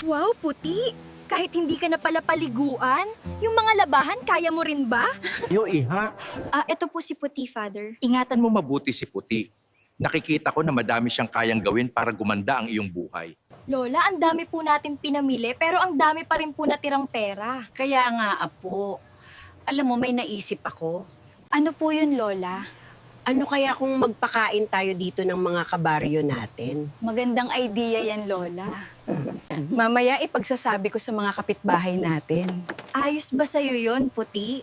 Wow, puti! Kahit hindi ka na pala paliguan, yung mga labahan kaya mo rin ba? Yo, iha. Ito po si Puti, Father. Ingatan mo mabuti si Puti. Nakikita ko na madami siyang kayang gawin para gumanda ang iyong buhay. Lola, ang dami po natin pinamili, pero ang dami pa rin po natirang pera. Kaya nga, Apo, alam mo, may naisip ako. Ano po yun, Lola? Ano kaya kung magpakain tayo dito ng mga kabaryo natin? Magandang idea yan, Lola. Mamaya ipagsasabi ko sa mga kapitbahay natin. Ayos ba sa'yo yun, Puti?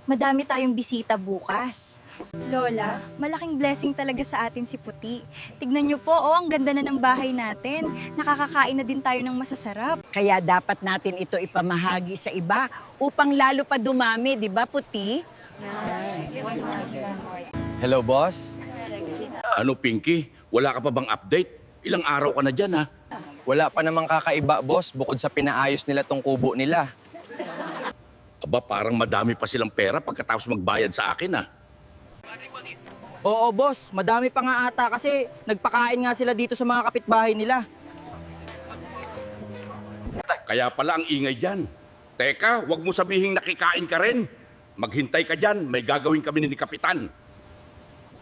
Madami tayong bisita bukas. Lola, malaking blessing talaga sa atin si Puti. Tignan niyo po, ang ganda na ng bahay natin. Nakakakain na din tayo ng masasarap. Kaya dapat natin ito ipamahagi sa iba upang lalo pa dumami, di ba, Puti? Hello, boss? Ano, Pinky? Wala ka pa bang update? Ilang araw ka na dyan, ha? Wala pa namang kakaiba, boss, bukod sa pinaayos nila tong kubo nila. Aba, parang madami pa silang pera pagkatapos magbayad sa akin, ha? Oo, boss. Madami pa nga ata kasi nagpakain nga sila dito sa mga kapitbahay nila. Kaya pala ang ingay dyan. Teka, wag mo sabihing nakikain ka rin. Maghintay ka dyan, may gagawin kami ni Kapitan.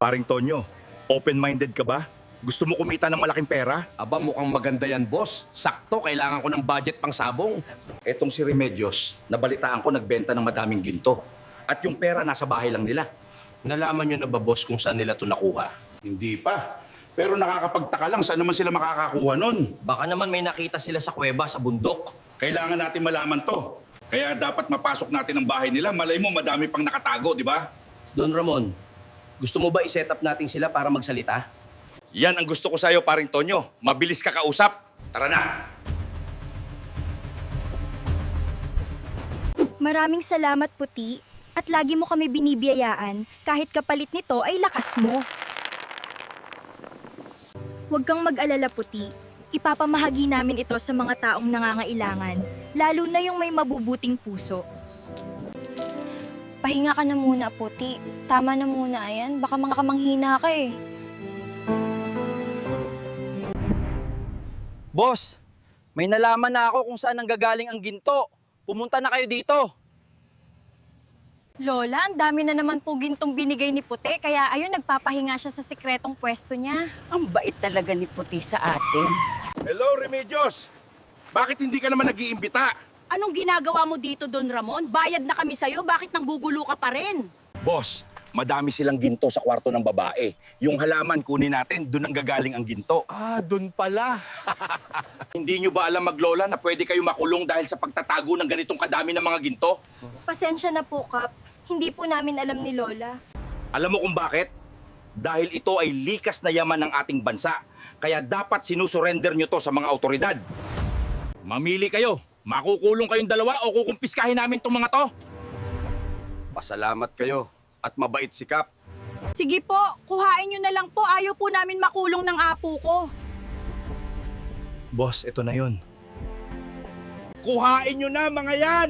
Paring Tonyo, open-minded ka ba? Gusto mo kumita ng malaking pera? Aba, mukhang maganda yan, boss. Sakto, kailangan ko ng budget pang sabong. Etong si Remedios, nabalitaan ko nagbenta ng madaming ginto. At yung pera nasa bahay lang nila. Nalaman nyo na ba, boss, kung saan nila ito nakuha? Hindi pa. Pero nakakapagtaka lang, saan naman sila makakakuha nun? Baka naman may nakita sila sa kuweba, sa bundok. Kailangan natin malaman to. Kaya dapat mapasok natin ang bahay nila. Malay mo, madami pang nakatago, di ba? Don Ramon, gusto mo ba i-set up natin sila para magsalita? Yan ang gusto ko sa'yo, paring Tonyo. Mabilis ka kausap. Tara na! Maraming salamat, Puti. At lagi mo kami binibiyayaan, kahit kapalit nito ay lakas mo. Huwag kang mag-alala, Puti. Ipapamahagi namin ito sa mga taong nangangailangan, lalo na yung may mabubuting puso. Pahinga ka na muna, Puti. Tama na muna, ayan. Baka mga kamanghina ka eh. Boss, may nalaman na ako kung saan nanggagaling ang ginto. Pumunta na kayo dito. Lola, ang dami na naman po gintong binigay ni Puti, kaya ayun, nagpapahinga siya sa sikretong pwesto niya. Ang bait talaga ni Puti sa atin. Hello, Remedios! Bakit hindi ka naman nag-iimbita? Anong ginagawa mo dito, Don Ramon? Bayad na kami sa'yo, bakit nanggugulo ka pa rin? Boss, madami silang ginto sa kwarto ng babae. Yung halaman kunin natin, doon ang gagaling ang ginto. Ah, dun pala. Hindi nyo ba alam, maglola, na pwede kayo makulong dahil sa pagtatago ng ganitong kadami ng mga ginto? Pasensya na po, Kap. Hindi po namin alam ni Lola. Alam mo kung bakit? Dahil ito ay likas na yaman ng ating bansa. Kaya dapat sinusurrender nyo to sa mga autoridad. Mamili kayo. Makukulong kayong dalawa o kukumpiskahin namin tong mga to. Pasalamat kayo at mabait si Kap. Sige po, kuhain nyo na lang po. Ayaw po namin makulong ng apo ko. Boss, ito na yun. Kuhain nyo na, mga yan!